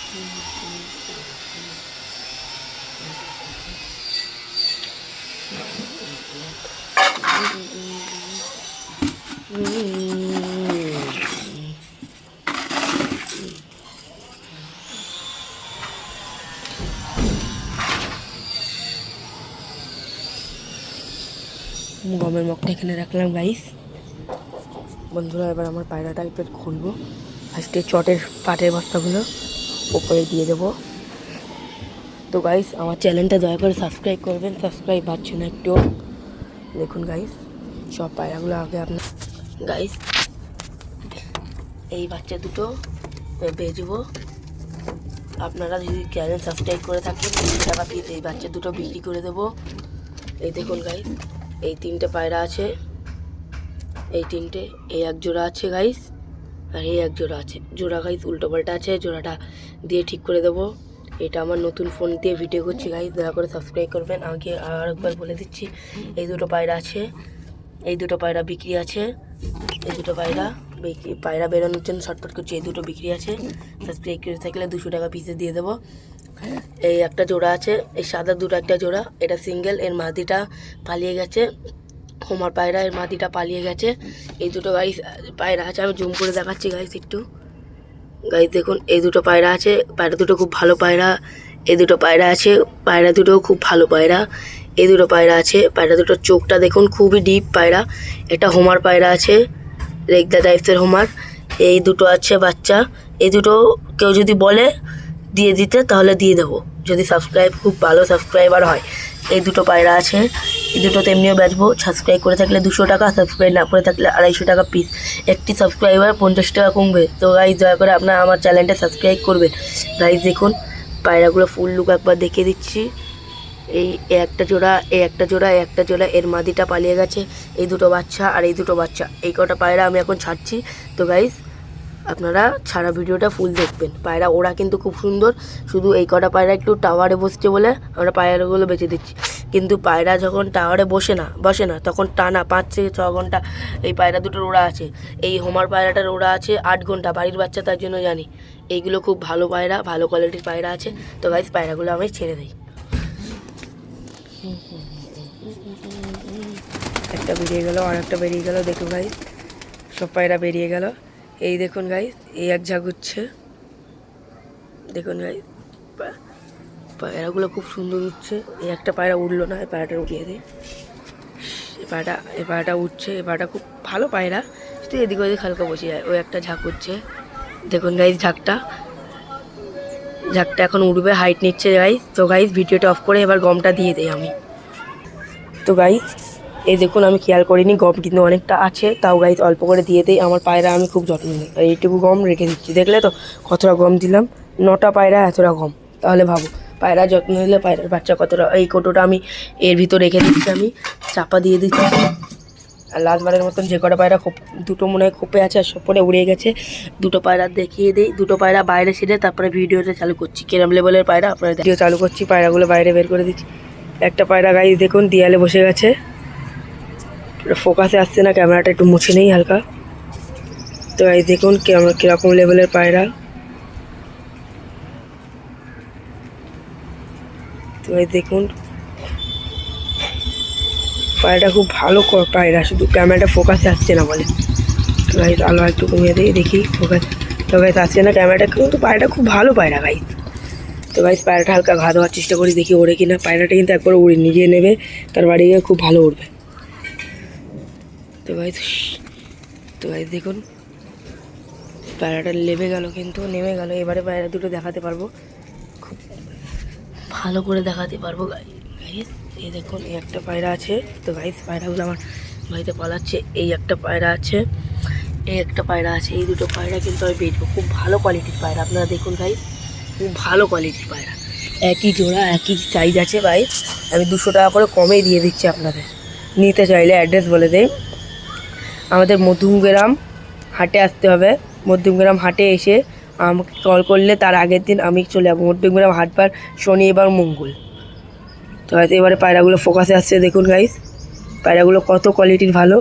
গমের মগটা এখানে রাখলাম গাইস। বন্ধুরা এবার আমার পায়রাটা একটু খুলবো। ফার্স্টে চটের পাটের বস্তাগুলো উপরে দিয়ে দেবো। তো গাইস আমার চ্যানেলটা দয়া করে সাবস্ক্রাইব করবেন। সাবস্ক্রাইব পাচ্ছে না একটু। দেখুন গাইস সব পায়রাগুলো আগে আপনার গাইস এই বাচ্চা দুটো বেচবো। আপনারা যদি চ্যানেল সাবস্ক্রাইব করে থাকেন 20 টাকা পিস এই বাচ্চা দুটো বিক্রি করে দেবো। এই দেখুন গাইস এই তিনটে পায়রা আছে, এই তিনটে, এই এক জোড়া আছে গাইস, আর এই এক জোড়া আছে। জোড়া গাইস উল্টো পাল্টা আছে, জোড়াটা দিয়ে ঠিক করে দেবো। এটা আমার নতুন ফোন দিয়ে ভিডিও করছি গাইস, দয়া করে সাবস্ক্রাইব করবেন। আগে আরেকবার বলে দিচ্ছি এই দুটো পায়রা আছে, এই দুটো পায়রা বিক্রি আছে, এই দুটো পায়রা বিক্রি, পায়রা বেরোনোর জন্য শর্টকাট করছি। এই দুটো বিক্রি আছে, সাবস্ক্রাইব করে থাকলে 200 টাকা পিসে দিয়ে দেবো। এই একটা জোড়া আছে, এই সাদা দুটো একটা জোড়া, এটা সিঙ্গেল, এর মাদিটা পালিয়ে গেছে। হোমার পায়রা এর মাদিটা পালিয়ে গেছে। এই দুটো গাইস পায়রা আছে, আমি জুম করে দেখাচ্ছি গাইস একটু। গাইস দেখুন এই দুটো পায়রা আছে, পায়রা দুটো খুব ভালো পায়রা। এই দুটো পায়রা আছে, পায়রা দুটো খুব ভালো পায়রা। এই দুটো পায়রা আছে, পায়রা দুটোর চোখটা দেখুন খুবই ডিপ পায়রা। এটা হোমার পায়রা আছে, রেগদা টাইপসের হোমার। এই দুটো আছে বাচ্চা। এই দুটো কেউ যদি বলে দিয়ে দিতে তাহলে দিয়ে দেবো, যদি খুব ভালো সাবস্ক্রাইবার হয়। এই দুটো পায়রা আছে, এই দুটো তেমনিও বেচবো। সাবস্ক্রাইব করে থাকলে 200 টাকা, সাবস্ক্রাইব না করে থাকলে 250 টাকা পিস। একটি সাবস্ক্রাইবার 50 টাকা কমবে। তো গাইজ দয়া করে আপনারা আমার চ্যানেলটা সাবস্ক্রাইব করবেন। গাইজ দেখুন পায়রাগুলো ফুল লুক একবার দেখিয়ে দিচ্ছি। এই একটা জোড়া, এই একটা জোড়া, এই একটা জোড়া, এর মাদিটা পালিয়ে গেছে। এই দুটো বাচ্চা আর এই দুটো বাচ্চা, এই কটা পায়রা আমি এখন ছাড়ছি। তো গাইজ আপনারা ছাড়া ভিডিওটা ফুল দেখবেন। পায়রা ওরা কিন্তু খুব সুন্দর, শুধু এই কটা পায়রা একটু টাওয়ারে বসছে বলে আমরা পায়রাগুলো বেঁচে দিচ্ছি। কিন্তু পায়রা যখন টাওয়ারে বসে না তখন টানা 5 থেকে 6 ঘন্টা এই পায়রা দুটোর ওড়া আছে। এই হোমার পায়রাটার ওড়া আছে 8 ঘন্টা, বাড়ির বাচ্চা তার জন্য জানি। এইগুলো খুব ভালো পায়রা, ভালো কোয়ালিটির পায়রা আছে। তো গাইজ পায়রাগুলো আমি ছেড়ে দিই। একটা বেরিয়ে গেল, আর একটা বেরিয়ে গেল। দেখুন গাইজ সব পায়রা বেরিয়ে গেল। এই দেখুন গাইজ এই এক ঝাঁক উঠছে। দেখুন গাইজ পায়রাগুলো খুব সুন্দর উঠছে। এই একটা পায়রা উঠলো না, এই পায়রাটা উঠিয়ে দিই। এই পায়রাটা উঠছে, এই পায়রাটা খুব ভালো পায়রা, শুধু এদিক ওদিক হালকা বসে যায়। ওই একটা ঝাঁক উঠছে, দেখুন গাইজ ঝাঁকটা এখন উঠবে, হাইট নিচ্ছে গাইজ। তো গাইজ ভিডিওটা অফ করে এবার গমটা দিয়ে দিই আমি। তো গাইজ এই দেখুন আমি খেয়াল করিনি, গম কিন্তু অনেকটা আছে, তাও গাইজ অল্প করে দিয়ে দিই। আমার পায়রা আমি খুব যত্ন নিই, এইটুকু গম রেখে দিচ্ছি। দেখলে তো কতটা গম দিলাম, 9টা পায়রা এতটা গম। তাহলে ভাবো পায়রা যত্ন নিলে পায়রার বাচ্চা কতটা। এই কোটোটা আমি এর ভিতর রেখে দিচ্ছি, আমি চাপা দিয়ে দিচ্ছি। আর লাস্টবারের মতন যে কটা পায়রা দুটো মনে হয় খোপে আছে আর সব পরে উড়ে গেছে, দুটো পায়রা দেখিয়ে দিই। দুটো পায়রা বাইরে ছেড়ে তারপরে ভিডিওটা চালু করছি। কেরাম লেভেলের পায়রা আপনারা ভিডিও চালু করছি, পায়রাগুলো বাইরে বের করে দিচ্ছি। একটা পায়রা গাইজ দেখুন দেয়ালে বসে গেছে, ফোকাসে আসছে না, ক্যামেরাটা একটু মুছে নেই হালকা। তো এই দেখুন কীরকম লেভেলের পায়রা। তো এই দেখুন পায়রাটা খুব ভালো পায়রা, শুধু ক্যামেরাটা ফোকাসে আসছে না বলে। তো গাইজ আলো একটু কমিয়ে দিই, দেখি ফোকাস। তো গাইজ আসছে না ক্যামেরাটা, কিন্তু পায়রাটা খুব ভালো পায়রা গাইজ। তো গাইজ পায়রাটা হালকা ঘা দেওয়ার চেষ্টা করি, দেখি ওড়ে কিনা। পায়রাটা কিন্তু একবার উড়ে নিজে নেবে, তার বাড়ি গিয়ে খুব ভালো উড়বে। তো গাইজ দেখুন পায়রাটা নেমে গেল, কিন্তু নেমে গেল। এবারে পায়রা দুটো দেখাতে পারবো, খুব ভালো করে দেখাতে পারবো গাইজ। এই দেখুন এই একটা পায়রা আছে। তো গাইজ পায়রাগুলো আমার বাড়িতে পালাচ্ছে। এই একটা পায়রা আছে, এই একটা পায়রা আছে। এই দুটো পায়রা কিন্তু আমি বেচবো, খুব ভালো কোয়ালিটির পায়রা। আপনারা দেখুন গাইজ খুব ভালো কোয়ালিটির পায়রা, একই জোড়া একই সাইজ আছে। গাইজ আমি 200 টাকা করে কমেই দিয়ে দিচ্ছি আপনাদের। নিতে চাইলে অ্যাড্রেস বলে দেয়, আমাদের মধ্যমগ্রাম হাটে আসতে হবে। মধ্যমগ্রাম হাটে এসে আমাকে কল করলে তার আগের দিন আমি চলে যাবো। মধ্যমগ্রাম হাটবার শনিবার মঙ্গল। তো হয়তো এবারে পায়রাগুলো ফোকাসে আসছে, দেখুন গাইজ পায়রাগুলো কত কোয়ালিটির ভালো।